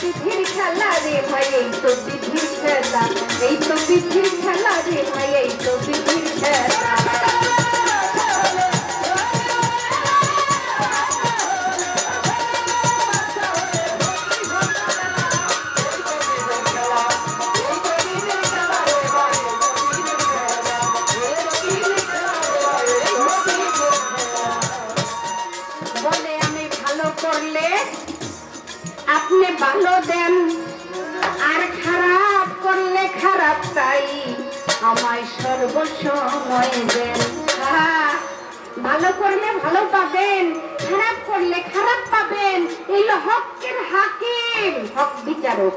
বিধির খেলা রে ভাই, এই তো বিধির খেলা, এই তো বিধির খেলা রে ভাই, এই তো বিধির খেলা। বলে আমি ভালো করলে আপনি ভালো দেন, আর খারাপ করলে খারাপ চাই আমায় সর্বসময় দেন। ভালো করলে ভালো পাবেন, খারাপ করলে খারাপ পাবেন। এই হকের হাকিম, হক বিচারক।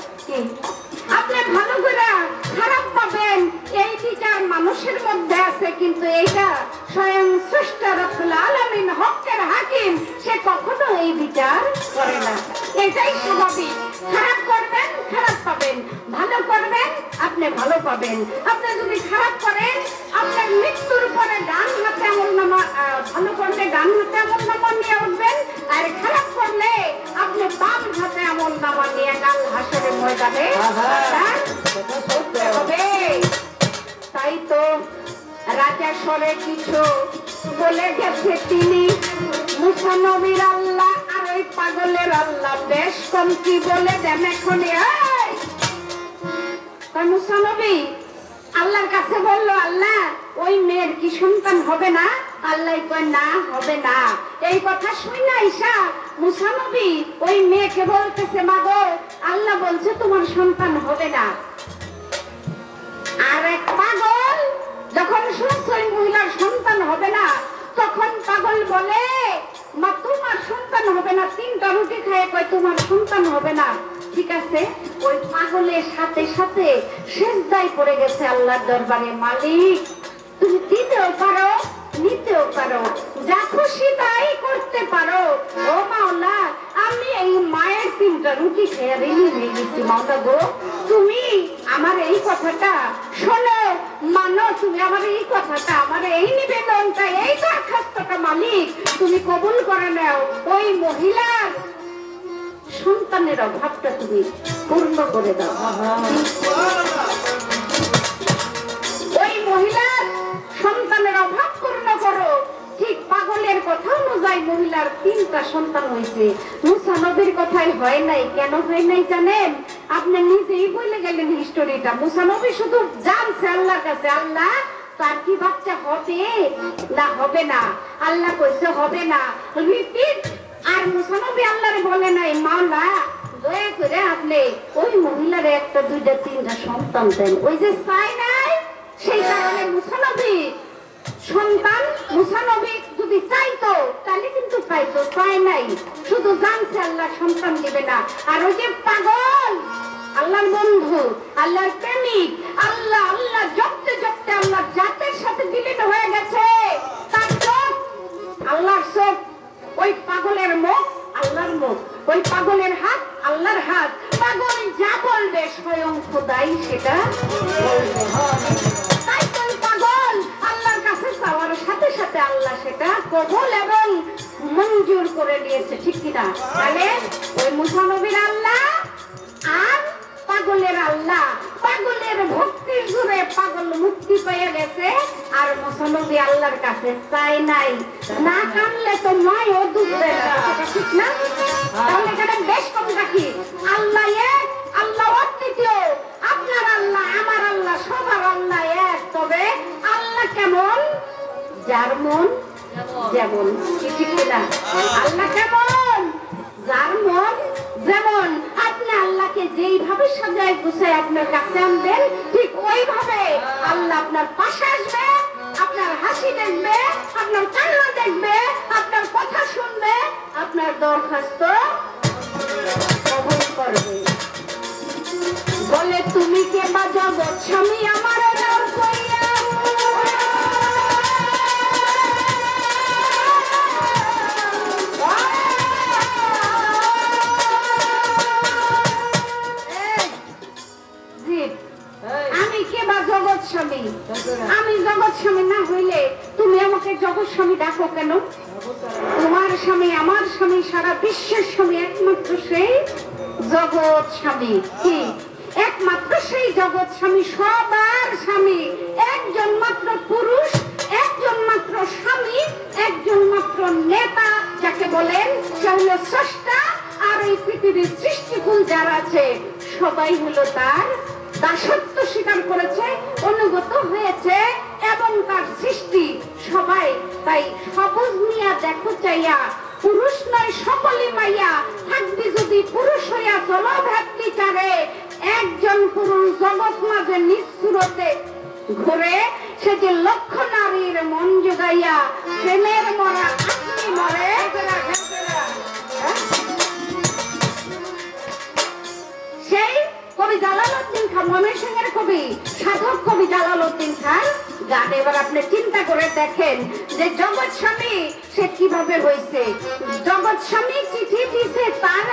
আপনি ভালো করে খারাপ পাবেন, এই বিচার মানুষের মধ্যে আছে, কিন্তু এইটা স্বয়ং স্রষ্টা রব্বুল আলামিন হকের হাকিম, সে কখনো এই বিচার করে না। এটাই স্বাভাবিক। খারাপ করবেন খারাপ পাবেন, ভালো করবেন আপনি ভালো পাবেন। আপনি যদি খারাপ করেন আপনার মৃত্যুর পরে ডান হাতে আমলনামা, ভালো করলে ডান হাতে আমলনামা নিয়ে উঠবেন, আর খারাপ করলে আপনি বাম হাতে আমলনামা নিয়ে কাল হাসরের ময়দানে হবে। তাই তো রাজা সরে কিছু বলে গেছে তিনি, মুসা নবীর আল্লাহ আর ওই পাগলের আল্লাহ বেশ কম কি বলে দেন এখনই। মুসা নবী আল্লাহর কাছে বললো, আল্লাহ ওই মেয়ের কি সন্তান হবে না? আল্লাহ কয় না, হবে না। এই কথা শুনে ঈশা মুসা নবী ওই মেয়েকে বলতেছে, মাগো আল্লাহ বলছে তোমার সন্তান হবে না। আর এক পাগল যখন শুনছে ওই মহিলার সন্তান হবে না, তখন পাগল বলে, মা তোমার সন্তান হবে না। 3টা রুটি খায় কয় তোমার সন্তান হবে না। ঠিক আছে, ওই পাগলের সাথে সাথে সিজদায় পড়ে গেছে আল্লাহর দরবারে, মালিক তুমি দিতেও পারো নিতেও পারো, যা খুশি তাই করতে পারো। ও মাওলা, আমি এই মায়ের 3টা রুটি খেয়ে ঋণী হয়ে গেছি। মাওলা গো, তুমি আমার এই কথাটা শোনো, মানো, তুমি আমার এই কথাটা, আমার এই নিবেদনটা, এই দরখাস্তটা মালিক তুমি কবুল করে নাও। ওই মহিলার সন্তানের অভাবটা তুমি পূর্ণ করে দাও। ওই মহিলার সন্তানের অভাব পূর্ণ করো। ঠিক পাগলের কথা অনুযায়ী মহিলার 3টা সন্তান হয়েছে। মুসা নবীর কথাই হয় নাই। কেন হয় নাই জানেন? আপনি নিজেই বলে গেলেন হিস্টোরিটা। মুসা নবী শুধু জানছে আল্লাহর কাছে, আল্লাহ তার কি বাচ্চা হবে না হবে না? আল্লাহ কইছে হবে না, রিপিট। আর মুসা নবী আল্লাহরে বলে নাই, মাওলা দয়া করে আপনি ওই মহিলার 1টা 2টা 3টা সন্তান দেন। ওই যে চাই নাই, সেই কারণে মুসা নবী সন্তান, মুসা নবী যদি চাইতো তাহলে কিন্তু পাইতো, চাই নাই, শুধু জানছে আল্লাহ সন্তান দিবে না। আর ওই যে পাগল, আল্লাহর বন্ধু, আল্লাহর প্রেমিক, আল্লাহ আল্লাহ জপতে জপতে আল্লাহ জাতের সাথে বিলীন হয়ে গেছে। তার চোখ আল্লাহর চোখ, ওই পাগলের মুখ আল্লাহর মুখ, ওই পাগলের হাত আল্লাহর হাত। পাগল যা বলবে স্বয়ং খোদাই সেটা বলবে। তাই তো পাগল আল্লাহর কাছে চাওয়ার সাথে সাথে আল্লাহ সেটা কবুল এবং মঞ্জুর করে নিয়েছে, ঠিক কিনা? তাহলে ওই মুসা নবীর আল্লাহ আর পাগলের আল্লাহ, পাগলের ভক্তির জোরে পাগল মুক্তি পেয়ে গেছে। আর মুসা নবী আল্লাহর কাছে চাই নাই, না কানলে তো নয় ও দুধবে না, ঠিক না? তাহলে এখানে বেশ কম রাখি, আল্লাহ এক, আল্লাহ অদ্বিতীয়। আপনার আল্লাহ আমার আল্লাহ সবার আল্লাহ এক। তবে আল্লাহ কেমন? যার মন যেমন, ঠিক না? আল্লাহ কেমন? যার মন যেমন। আপনি আল্লাহকে যেইভাবে সাজায় গুছায় আপনার কাছে আনবেন, ঠিক ওইভাবে আল্লাহ আপনার পাশে আসবে, আপনার হাসি দেখবে, আপনার কান্না দেখবে, আপনার কথা শুনবে, আপনার দরখাস্ত কবুল করবে। বলে তুমি কে বা জগৎ স্বামী আমার নাম কইয়া, আমি কে বা জগৎ স্বামী? আমি জগৎ স্বামী না হইলে তুমি আমাকে জগৎ স্বামী ডাকো কেন? তোমার স্বামী আমার স্বামী, সারা বিশ্বের স্বামী একমাত্র সেই জগৎ স্বামী। কি একমাত্র সেই জগৎ স্বামী, সবার স্বামী, একজন মাত্র পুরুষ, একজন মাত্র স্বামী, একজন মাত্র নেতা যাকে বলেন, সে হলো স্রষ্টা। আর এই পৃথিবীর সৃষ্টিকুল যারা আছে সবাই হলো তার দাসত্ব স্বীকার করেছে, অনুগত হয়েছে এবং তার সৃষ্টি সবাই। তাই সবুজ নিয়া দেখো চাইয়া, পুরুষ নয় সকলে মাইয়া, থাকবি যদি পুরুষ হইয়া চলো ভাবলি চারে। একজন পুরুষ জগৎ মাঝে নিঃসুরতে ঘুরে, সে যে লক্ষ নারীর মন জোগাইয়া, প্রেমের মরা আপনি মরে। সেই কবি জালালউদ্দিন খান, ময়মনসিংহের কবি, সাধক কবি জালালউদ্দিন খান গান। এবার আপনি চিন্তা করে দেখেন যে জগৎ স্বামী সে কিভাবে হয়েছে। জগৎ স্বামী চিঠি দিছে, তার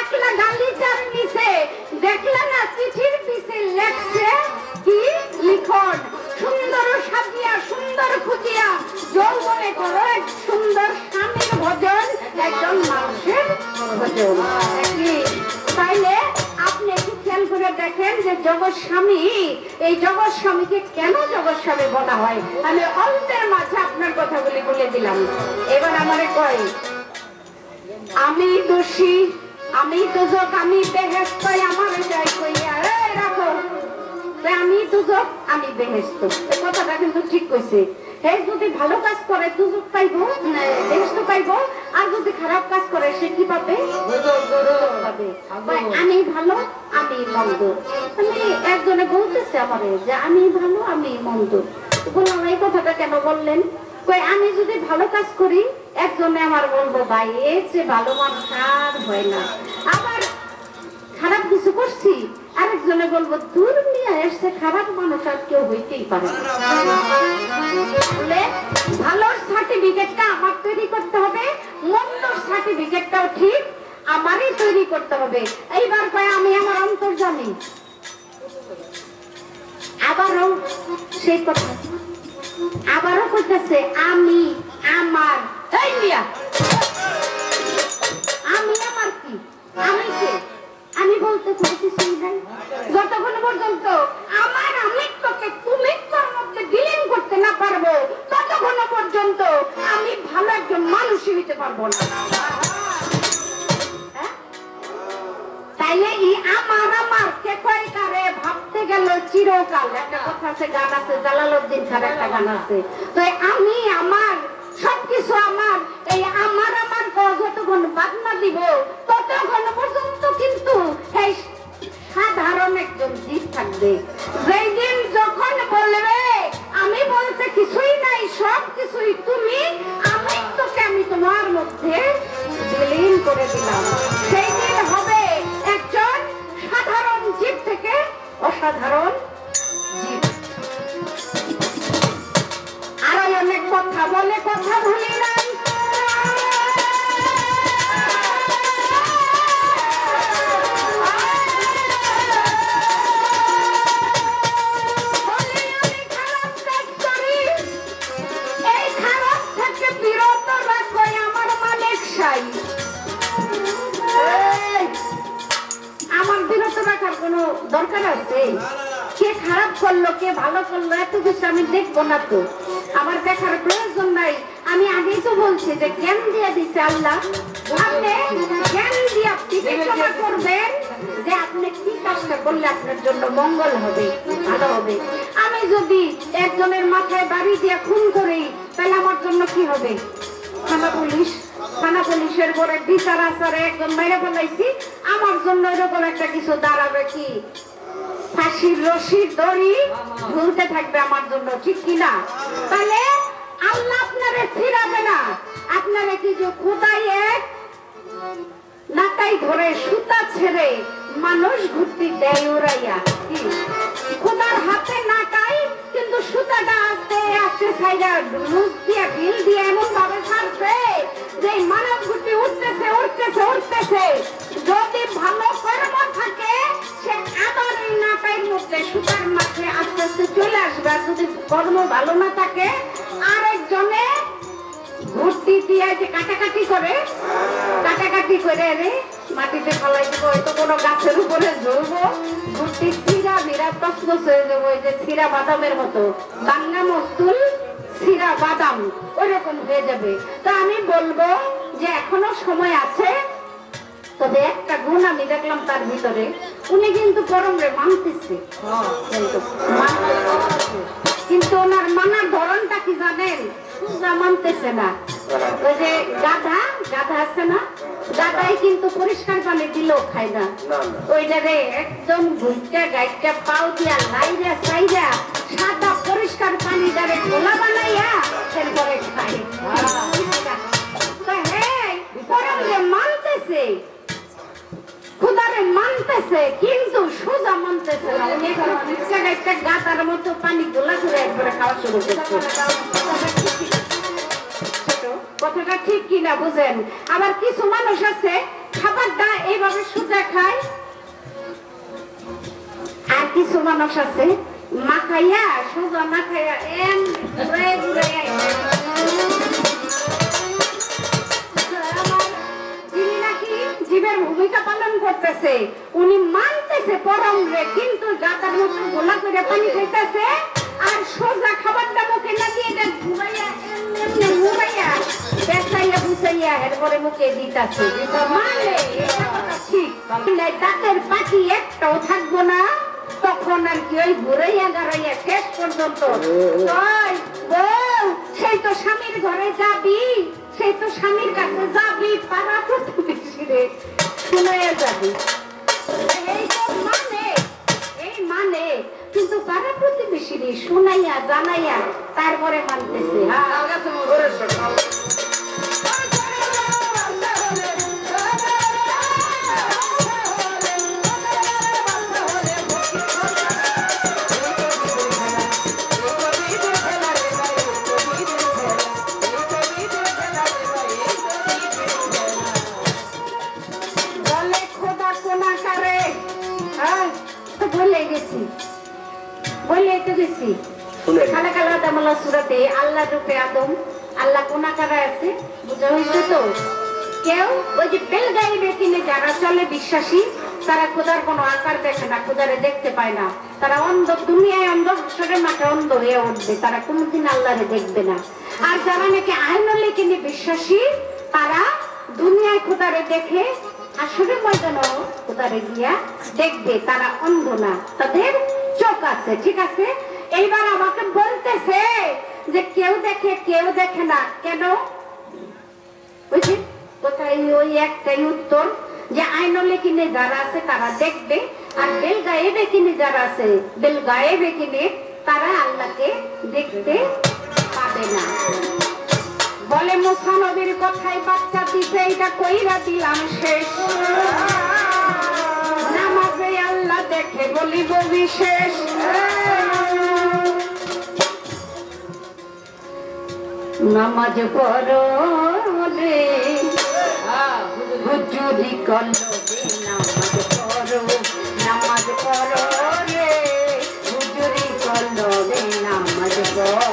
একলা গালিচার নিছে, দেখলে না চিঠির পিছে লেখছে কি লিখন, সুন্দর সাজিয়া সুন্দর খুঁজিয়া যৌবনে করো এক সুন্দর স্বামীর ভজন, একজন মানুষের ভজন। তাইলে আপনি একটু খেয়াল করে দেখেন যে জগৎ স্বামী, এই জগৎ স্বামীকে কেন জগৎ স্বামী বলা হয়। আমি অল্পের মাঝে আপনার কথাগুলি বলে দিলাম। এবার আমারে কয় আমি দোষী, আমি দুজক, আমি বেহেশত, আমার যাই কইয়া রাখো, আমি দুজক আমি বেহেশত। এই কথাটা কিন্তু ঠিক কইছে। হে যদি ভালো কাজ করে দুজক পাইবো, বেহেশত পাইবো, আর যদি খারাপ কাজ করে সে কি পাবে? আমি ভালো আমি মন্দ। আমি একজনে বলতেছে আমারে যে আমি ভালো আমি মন্দ। বললাম এই কথাটা কেন বললেন? কই আমি যদি ভালো কাজ করি একজনে আমার বলবো ভাই এর চেয়ে ভালো মানুষ আর হয় না। আবার খারাপ কিছু করছি আরেকজনে বলবো দূর নিয়ে এসে খারাপ মানুষ আর কেউ হইতেই পারে না। ভালোর সার্টিফিকেটটা আমার তৈরি করতে হবে, মন্দর সার্টিফিকেটটাও ঠিক আমারই তৈরি করতে হবে। এইবার কয় আমি আমার অন্তর্জামী, আবারও সেই কথা, আবারও কইতেছে আমি আমার। এই মিয়া আমি আমার কি, আমি কে? আমি বলতে কিছুই নাই। যতক্ষণ পর্যন্ত আমার আমিত্বকে তুমিত্বর মধ্যে বিলীন করতে না পারবো ততক্ষণ পর্যন্ত আমি ভালো একজন মানুষই হইতে পারবো না। তাইলে এই আমার আমার কে কয় কারে ভাবতে গেল চিরকাল। একটা কথা আছে, গান আছে, জালালউদ্দিন খান একটা গান আছে। তো আমি আমার সবকিছু আমার, এই আমার আমার যতক্ষণ বাদ না দিব ততক্ষণ পর্যন্ত কিন্তু এই সাধারণ একজন জীব থাকবে। যেই দিন যখন বলবে আমি বলতে কিছুই নাই, সব কিছুই তুমি, আমি তোকে আমি তোমার মধ্যে বিলীন করে দিলাম, সেই দিন হবে একজন সাধারণ জীব থেকে অসাধারণ জীব। আরো অনেক কথা বলে কথা ভুলি নাই। আমার বিরত রাখার কোন দরকার আছে? কে খারাপ করলো কে ভালো করলো এত কিছু আমি দেখবো না, তো আমার দেখার প্রয়োজন নাই। আমি আগেই তো বলছি যে জ্ঞান দিয়ে দিচ্ছে আল্লাহ, আপনি জ্ঞান দিয়ে বিবেচনা করবেন যে আপনি কি কাজটা করলে আপনার জন্য মঙ্গল হবে, ভালো হবে। আমি যদি একজনের মাথায় বাড়ি দিয়ে খুন করি তাহলে আমার জন্য কি হবে? থানা পুলিশ, থানা পুলিশের পরে বিচার আচারে একজন মেরে ফেলাইছি, আমার জন্য এরকম একটা কিছু দাঁড়াবে কি? ফাঁসির রশির দড়ি ঝুলতে থাকবে আমার জন্য, ঠিক কিনা? তাহলে আল্লাহ আপনারে ফিরাবে না। আপনারে কি যে খোদাই এক নাটাই ধরে সুতা ছেড়ে মানুষ ঘুরতে দেয় উড়াইয়া, কি খোদার হাতে নাটাই কিন্তু সুতাটা আস্তে আস্তে সাইডা লুজ দিয়ে ঢিল দিয়ে এমন ভাবে ছাড়ছে যে মানব ঘুরতে উঠতেছে উঠতেছে উঠতেছে। যদি ভালো কর্ম থাকে সে আবার এই নাটাইয়ের মধ্যে সুতার মাঝে আস্তে আস্তে চলে আসবে। আর যদি কর্ম ভালো না থাকে আরেকজনে ঘুরতি দিয়ে যে কাটাকাটি করে রে মাটিতে ফেলাই দিব, হয়তো কোনো গাছের উপরে ঝুলবো, ঝুলটি ছিঁড়া বিরা তসমস হয়ে যাবো, ওই যে ছিঁড়া বাদামের মতো, বাংলা মস্তুল ছিঁড়া বাদাম ওইরকম হয়ে যাবে। তা আমি বলবো যে এখনো সময় আছে। তবে একটা গুণ আমি দেখলাম তার ভিতরে, উনি কিন্তু পরমরে মানতেছে, কিন্তু ওনার মানার ধরনটা কি জানেন? সোজা মানতেছে না। ওই যে গাধা আছে না, গাধাই কিন্তু পরিষ্কার পানি দিলেও খায় না, ওইটারে একদম ঘুরটা গাইটা পাও দিয়া লাইরা চাইরা সাদা পরিষ্কার পানি দ্বারে খোলা বানাইয়া এরপরে খায়। পরমরে মানতেছে, খুদারে মানতেছে, কিন্তু সোজা মানতেছে না। উনি এখন একটা গাতার মতো পানি গোলা করে একবারে খাওয়া শুরু করছে। কথাটা ঠিক কিনা বুঝেন? আবার কিছু মানুষ আছে খাবারটা এইভাবে সোজা খায়, আর কিছু মানুষ আছে মাখাইয়া সোজা না খাইয়া জীবের ভূমিকা পালন করতেছে, উনি মানতেছে পরমরে, কিন্তু গাতার মতো গোলা করে পানি খাইতেছে, আর সোজা খাবারটা মুখে লাগিয়ে এটা ঘুরাইয়া এমনি ঘুরাইয়া বেসাইয়া বুঝাইয়া এরপরে মুখে দিতেছে। মানে ঠিক দাঁতের পাখি একটাও থাকবো না, তখন আর কি ওই ঘুরাইয়া গাড়াইয়া শেষ পর্যন্ত সেই তো স্বামীর ঘরে যাবি, সেই তো স্বামীর কাছে যাবি, পাড়া প্রতিবেশীরে শুনে যাবি, এই মানে কিন্তু পাড়া প্রতিবেশীরে শুনাইয়া জানাইয়া তারপরে মানতেছে। আল্লাহ রূপে আদম, আল্লাহ কোনাকারে আছে, বুঝা হয়েছে তো? কেউ ওই যে বেলগাই বেকিনে যারা চলে বিশ্বাসী, তারা খোদার কোনো আকার দেখে না, খোদারে দেখতে পায় না, তারা অন্ধ, দুনিয়ায় অন্ধ, হাসরের মাঠে অন্ধ হয়ে উঠবে, তারা কোনোদিন আল্লাহরে দেখবে না। আর যারা নাকি আইনুল কিনে বিশ্বাসী, তারা দুনিয়ায় খোদারে দেখে, হাসরের ময়দানেও খোদারে গিয়া দেখবে, তারা অন্ধ না, তাদের চোখ আছে। ঠিক আছে, এইবার আমাকে বলতেছে যে কেউ দেখে কেউ দেখে না, কেন? বুঝলি কোথায়? ওই একটাই উত্তর যে আইনুল কিনে যারা আছে তারা দেখবে, আর বেলগায়েবে কিনে যারা আছে, বেলগায়েবে কিনে তারা আল্লাহকে দেখতে পাবে না। বলে মুসা নবীর কথায় বাচ্চা দিতে এটা কইরা দিলাম শেষ, নামাজে আল্লাহ দেখে বলিব বিশেষ। নামাজ পড়ো রে হুজুরি কলবে, নামাজ পড়ো, নামাজ পড়ো রে হুজুরি কলবে, নামাজ পড়ো।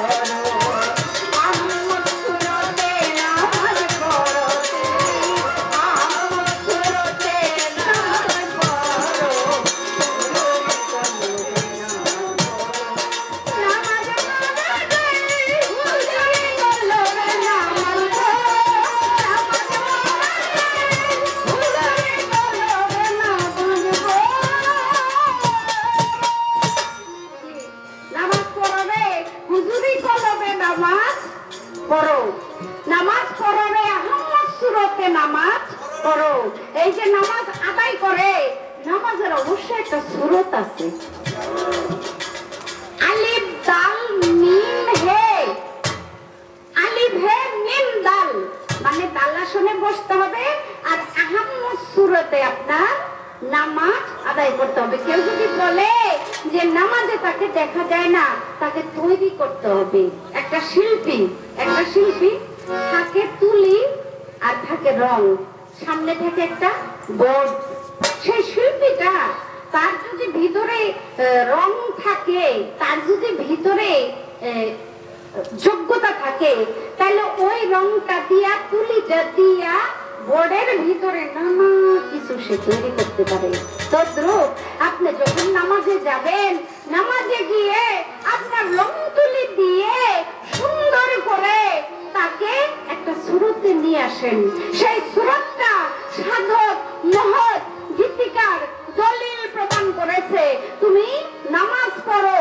এই যে নামাজ আদায় করে, নামাজের অবশ্যই একটা সুরত আছে। আলিফ দাল মিম হে, আলিফ হে মিম দাল, মানে দাল আসনে বসতে হবে, আর আহাম্মদ সুরতে আপনার নামাজ আদায় করতে হবে। কেউ যদি বলে যে নামাজে তাকে দেখা যায় না, তাকে তৈরি করতে হবে। একটা শিল্পী থাকে তুলি আর থাকে রং, সামনে থেকে একটা বোর্ড, সেই শিল্পীটা তার যদি ভিতরে রং থাকে, তার যদি ভিতরে যোগ্যতা থাকে, তাহলে ওই রংটা দিয়া তুলিটা দিয়া বোর্ডের ভিতরে নানা কিছু সে তৈরি করতে পারে। তদ্রূপ আপনি যখন নামাজে যাবেন, নামাজে গিয়ে আপনার রং তুলি দিয়ে সুন্দর করে তাকে একটা সুরতে নিয়ে আসেন। সেই সুরতটা সাধক মহৎ গীতিকার দলিল প্রমাণ করেছে। তুমি নামাজ পড়ো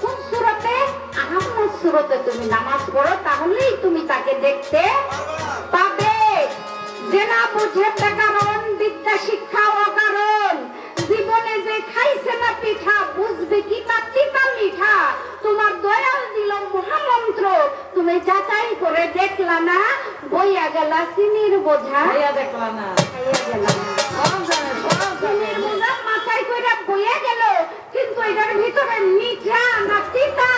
কোন সুরতে? আহমদ সুরতে তুমি নামাজ পড়ো, তাহলেই তুমি তাকে দেখতে পাবে। যে না বুঝে কারণ বিদ্যা শিক্ষা অকারণ, জীবনে যে খাইছে না পিঠা বুঝবে কি তার তিতা মিঠা। তোমার দয়াল দিল মহামন্ত্র, তুমি যাচাই করে দেখলা না, বইয়া গেলা চিনির বোঝা। দেখলা না, চিনির বোঝা মাথায় কইরা বইয়া গেল, কিন্তু এটার ভিতরে মিঠা না তিতা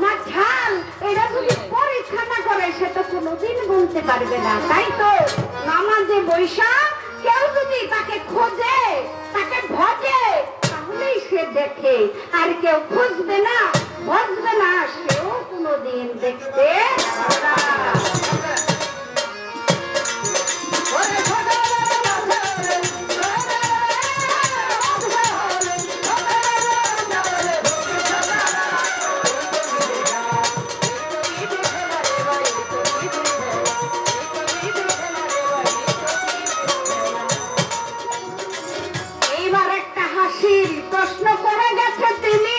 না ঝাল, এটা যদি পরীক্ষা না করে সে তো কোনোদিন বলতে পারবে না। তাই তো নামাজে বৈশা কেউ যদি তাকে খোঁজে, তাকে ভজে, তাহলেই সে দেখে। আর কেউ খুঁজবে না, ভজবে না, সেও কোনোদিন দেখতে পাবে না। প্রশ্ন করে গেছে তিনি,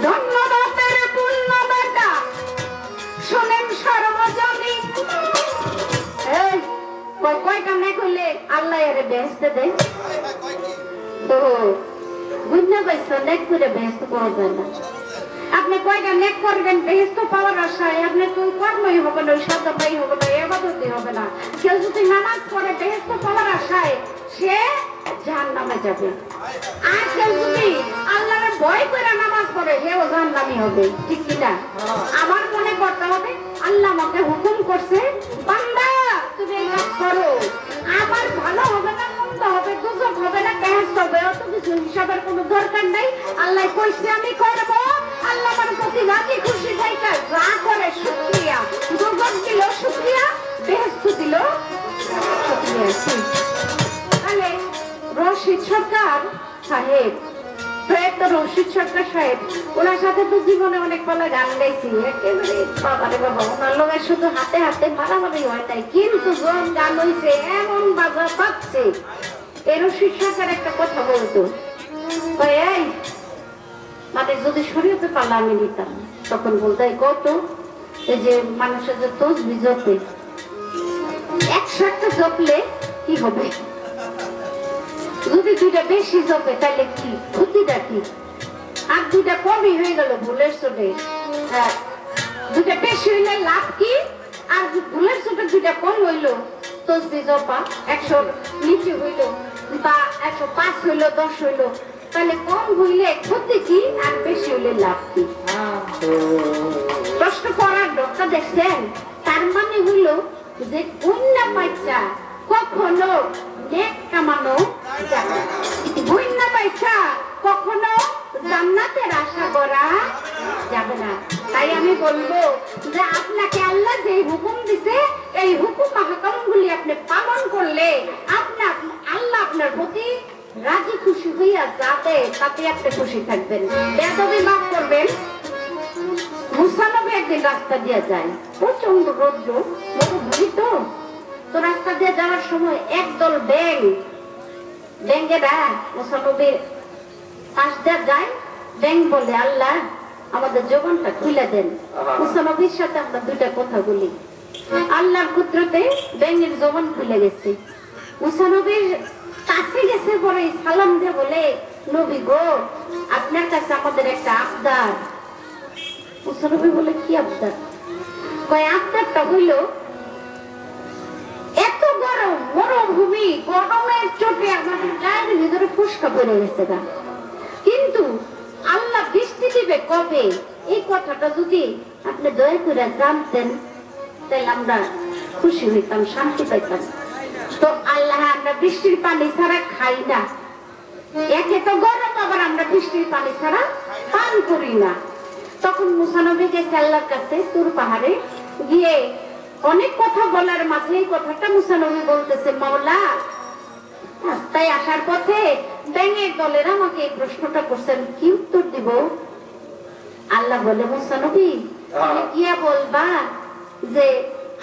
ধন্যবাদের পূর্ণ বেটা শোনেন সর্বজনী। কয়টা নেক হইলে আল্লাহ এরে বেহেশতে দেয়? তো বুঝতে পারছো, নেক করে বেহেশত পাওয়া যায় না। আপনি কয়টা নেক করবেন বেহেশত পাওয়ার আশায়? আপনি তো কর্মই হবে না, সততাই হবে না, ইবাদতই হবে না। কেউ যদি নামাজ পড়ে বেহেশত পাওয়ার আশায়, সে জাহান্নামে যাবে। আর কেউ যদি আল্লাহর ভয় করে নামাজ পড়ে, সেও জাহান্নামী হবে। ঠিক কিনা? আমার মনে করতে হবে আল্লাহ আমাকে হুকুম করছে, বান্দা তুমি এই কাজ করো। আমার ভালো হবে না মন্দ হবে, দুজক হবে না বেহেশত হবে, অত কিছু হিসাবের কোনো দরকার নাই। আল্লাহ কইছে আমি করব। আল্লাহ আমার প্রতি রাজি খুশি থাইকা যা করে শুকরিয়া, দুজক দিল শুকরিয়া, বেহেশত দিল শুকরিয়া। তাহলে রশিদ সরকার সাহেব, প্রয়াত রশিদ সরকার সাহেব, ওনার সাথে তো জীবনে অনেক পালা গান গাইছি। একেবারে বাবারে বাবা, ওনার লোক শুধু হাতে হাতে মারামারি হয় নাই, কিন্তু যখন গান হয়েছে এমন বাজা পাচ্ছে। এই রশিদ সরকার একটা কথা বলতো, এই মানে যদি শরীয়তে পালা আমি নিতাম, তখন বলতে কত এই যে মানুষের যে তসবিহ জপে, 100টা জপলে কি হবে? যদি দুইটা বেশি জপে তাহলে কি ক্ষতিটা কি? আর দুইটা কমই হয়ে গেল ভুলের চোটে, দুইটা বেশি হইলে লাভ কি? আর ভুলের চোটে দুইটা কম হইলো, তসবিহ জপা 100 নিচে হইলো বা 105 হইলো, 10 হইলো, তাহলে কম হইলে ক্ষতি কি আর বেশি হইলে লাভ কি? প্রশ্ন করার ডক্টর দেখছেন? তার মানে হইলো যে কন্যা বাচ্চা কখনো নেক কামানো যাবে না, কন্যা বাচ্চা কখনো জান্নাতের আশা করা যাবে না। তাই আমি বলবো যে আপনাকে আল্লাহ যে হুকুম দিছে, এই হুকুম মাহকামগুলি আপনি পালন করলে আপনার আল্লাহ আপনার প্রতি রাজি খুশি হইয়া যাবে, তাতে আপনি খুশি থাকবেন। বেয়াদবি মাফ করবেন। মুসা নবী একদিন রাস্তা দিয়ে যায়, প্রচন্ড রৌদ্র, মরুভূমি তো রাস্তা দিয়ে যাওয়ার সময় একদল ব্যাঙেরা মুসা নবীর পাশ দিয়ে যায়। ব্যাঙ বলে, আল্লাহ আমাদের জীবনটা খুলে দেন, মুসা নবীর সাথে আমরা দুইটা কথা বলি। আল্লাহর কুদরতে ব্যাঙের জীবন খুলে গেছে। মুসা নবীর কাছে গেছে পরে সালাম দিয়ে বলে, নবী গো, আপনার কাছে আমাদের একটা আবদার। মুসা নবী বলে, কি আবদার? কয় আবদারটা হইল, এত গরম মরুভূমি, গরমের চোটে আমাদের গায়ের ভিতরে ফুসকা পড়ে গেছে না, কিন্তু আল্লাহ বৃষ্টি দিবে কবে, এই কথাটা যদি আপনি দয়া করে জানতেন, তাহলে আমরা খুশি হইতাম, শান্তি পাইতাম। তো আল্লাহ, আমরা বৃষ্টির পানি ছাড়া খাই না, একে তো গরম, আবার আমরা বৃষ্টির পানি ছাড়া পান করি না। তখন মুসা নবী গেছে আল্লাহর কাছে তুর পাহাড়ে গিয়ে অনেক কথা বলার মাঝে এই কথাটা মুসা নবী বলতেছে, মাওলা রাস্তায় আসার পথে ব্যাঙের দলের আমাকে এই প্রশ্নটা করছেন, কি উত্তর দিব? আল্লাহ বলে, মুসা নবী তুমি গিয়া বলবা যে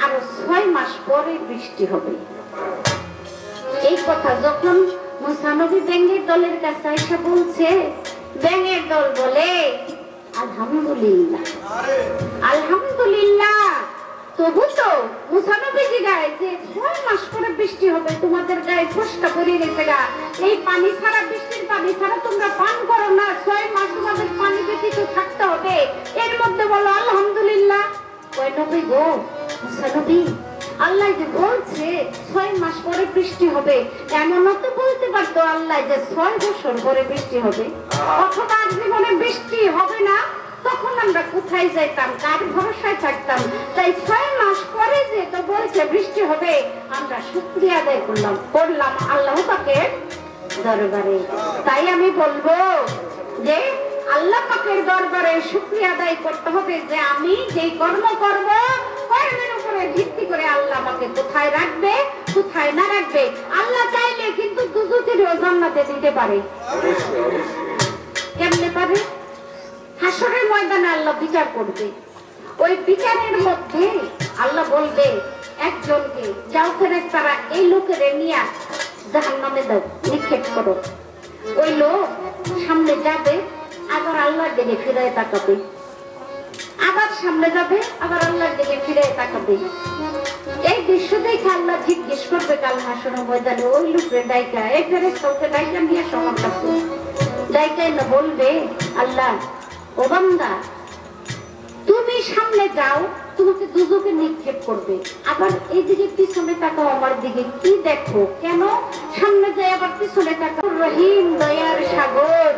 আরো 6 মাস পরে বৃষ্টি হবে। এই কথা যখন মুসা নবী ব্যাঙের দলের কাছে এসে বলছে, ব্যাঙের দল বলে, আলহামদুলিল্লাহ আলহামদুলিল্লাহ। তবু তো মুসা নবী জিগায় যে 6 মাস পরে বৃষ্টি হবে, তোমাদের গায়ে ফসকা পড়ে গেছে গা, এই পানি ছাড়া, বৃষ্টির পানি ছাড়া তোমরা পান করো না, 6 মাস তোমাদের পানি ব্যতীত থাকতে হবে, এর মধ্যে বলো আলহামদুলিল্লাহ। কয় নবী গো, মুসা নবী আল্লাহ যে বলছে 6 মাস পরে বৃষ্টি হবে, এমনও তো বলতে পারতো আল্লাহ যে 6 বছর পরে বৃষ্টি হবে, অথবা আর জীবনে বৃষ্টি হবে না, তখন আমরা কোথায় যাইতাম, কার ভরসায় থাকতাম? তাই 6 মাস পরে যে তো বলছে বৃষ্টি হবে, আমরা শুকরিয়া আদায় করলাম আল্লাহ পাকের দরবারে। তাই আমি বলবো যে আল্লাহ পাকের দরবারে শুকরিয়া আদায় করতে হবে যে আমি যেই কর্ম করব, কর্মের উপরে ভিত্তি করে আল্লাহ আমাকে কোথায় রাখবে, কোথায় না রাখবে। আল্লাহ চাইলে কিন্তু দুজকেরও জান্নাতে দিতে পারে। কেমনে পারে? হাসরের ময়দানে আল্লাহ বিচার করবে। ওই বিচারের মধ্যে আল্লাহ বলবে একজনকে, যাও ফেরেশতারা এই লোকের নিয়ে জাহান্নামে দাও, নিক্ষেপ করো। ওই লোক সামনে যাবে, আবার আল্লাহর দিকে ফিরে তাকাবে, আবার সামনে যাবে, আবার আল্লাহর দিকে ফিরে তাকাবে। এই দৃশ্য দেখে আল্লাহ জিজ্ঞেস করবে কাল হাসরের ময়দানে ওই লোকের ডাইকা, এই ফেরেশতাকে ডাইকা নিয়ে সমান কাছে ডাইকাই না বলবে, আল্লাহ ও বান্দা তুমি সামনে যাও, তোমাকে দুজকে নিক্ষেপ করবে, আবার এইদিকে পিছনে তাকাও, আমার দিকে কি দেখো? কেন সামনে যাই আবার পিছনে তাকাও? রহিম দয়ার সাগর,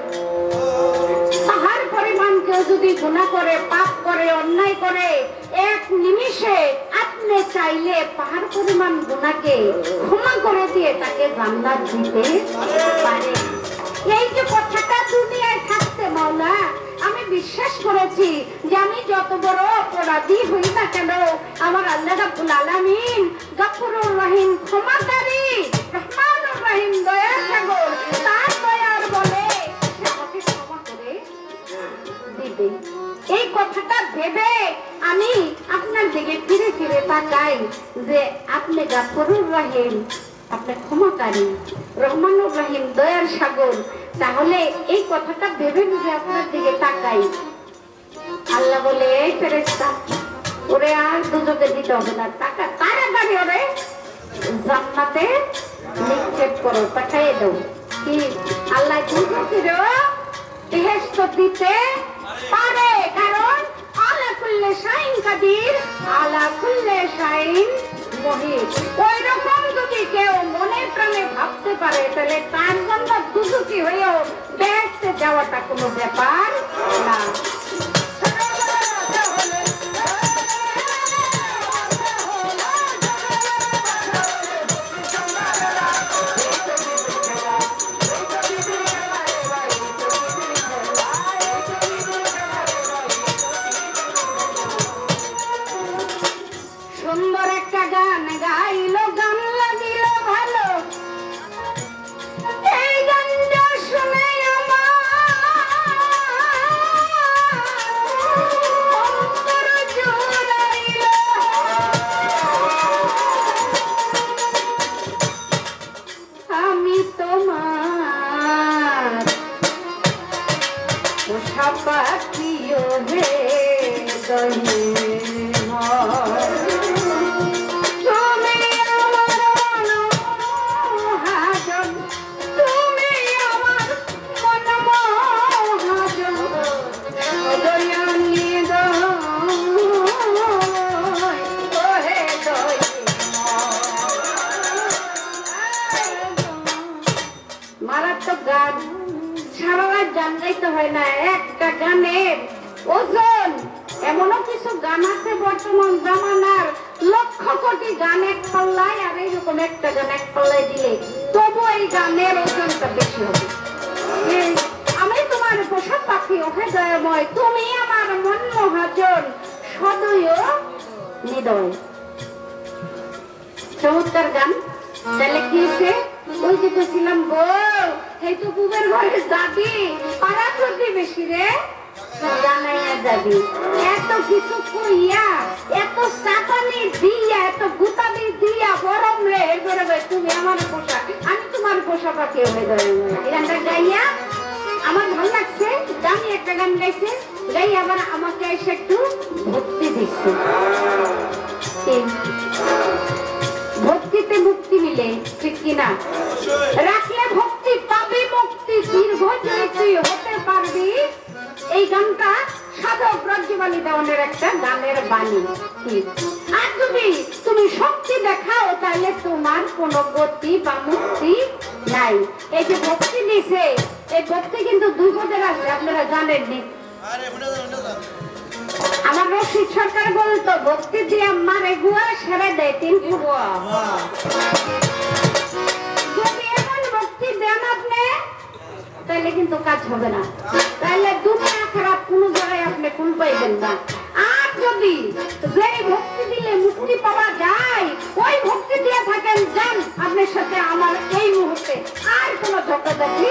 পাহাড় পরিমাণ কেউ যদি গুনাহ করে, পাপ করে, অন্যায় করে, এক নিমিষে আপনি চাইলে পাহাড় পরিমাণ গুনাহকে ক্ষমা করে দিয়ে তাকে জান্নাত দিতে পারে। এই যে কথাটা দুনিয়ায় থাকতে মাওলা আমি বিশ্বাস করেছি যে আমি যত বড় অপরাধী হই না কেন, আমার আল্লাহ রাব্বুল আলামিন গফুরুর রহিম, ক্ষমাকারী, রহমানুর রহিম, দয়ার সাগর, তার দয়ার বলে আমাকে ক্ষমা করে দিবে। এই কথাটা ভেবে আমি আপনার দিকে ফিরে ফিরে তাকাই যে আপনি গফুরুর রহিম, আপনি ক্ষমাকারী, রহমানুর রহিম, দয়ার সাগর। তাহলে এই কথাটা ভেবে বুঝে আপনার দিকে তাকাই। আল্লাহ বলে, এই ফেরেশতা ওরে আর দুজকে দিতে হবে না, টাকা তাড়াতাড়ি ওরে জান্নাতে নিক্ষেপ করো, পাঠিয়ে দাও। কি আল্লাহ দুজকেরও বেহেশত দিতে পারে, কারণ আলা কুল্লি শাইইন কাদির, আলা কুল্লি শাইইন মুহিত। ওইরকম যদি কেউ মনে প্রাণে ভাবতে পারে, তাহলে তার জন্য দুজকি হয়েও বেহেশতে যাওয়াটা কোনো ব্যাপার না। সুন্দর একটা গান গাইলো, গান লাগিল ভালো, এই গানটা শুনে আমার অন্তর জুড়াইল। আমি তোমার পোষা পাখিও হে দহি, মারাত্মক গান, সারা রাত গান গাইতে হয় না, একটা গানের ওজন। এমনও কিছু গান আছে বর্তমান জামানার, লক্ষ কোটি গান এক পাল্লায়, আর এইরকম একটা গান এক পাল্লায় দিলে তবু এই গানের ওজনটা বেশি হবে। আমি তোমার পোষা পাখি ওহে দয়াময়, তুমি আমার মন মহাজন, সদয় নিদয়। চমৎকার গান। তাহলে কি হয়েছে? ওই যে বলছিলাম বউ, এই তো বুবের ঘরে যাবি, পাড়া প্রতিবেশী রে জানাইয়া যাবি। এত কিছু কইয়া, এত চাপানি দিয়া, এত গুতানি দিয়া গরম রে ধরে তুমি আমার পোশাক, আমি তোমার পোশাক কেউ হয়ে ধরে এই গানটা গাইয়া আমার ভালো লাগছে। দামি একটা গান গাইছে, গাই আবার আমাকে এসে একটু ভক্তি দিচ্ছে। ভক্তিতে মুক্তি মিলে, ঠিক কিনা? রাখলে ভক্তি পাবি মুক্তি, দীর্ঘজয়ী তুই হতে পারবি। এই গানটা সাধক ব্রজবালী দেওয়ানের একটা গানের বাণী। আর যদি তুমি শক্তি দেখাও তাহলে তোমার কোন গতি বা মুক্তি নাই। এই যে ভক্তি দিছে, এই ভক্তি কিন্তু দুই পদের আছে, আপনারা জানেননি। আমার রশিদ সরকার বলতো ভক্তি দিয়ে মারে গুয়া সেরে দেয় তিন গুয়া। যদি এমন ভক্তি দেন আপনি তাহলে কিন্তু কাজ হবে না, তাহলে দুনিয়া খারাপ কোন জায়গায় আপনি কুল পাইবেন না। আর যদি যে ভক্তি দিলে মুক্তি পাওয়া যায় ওই ভক্তি দিয়ে থাকেন, যান আপনার সাথে আমার এই মুহূর্তে আর কোন ঝগড়াঝাটি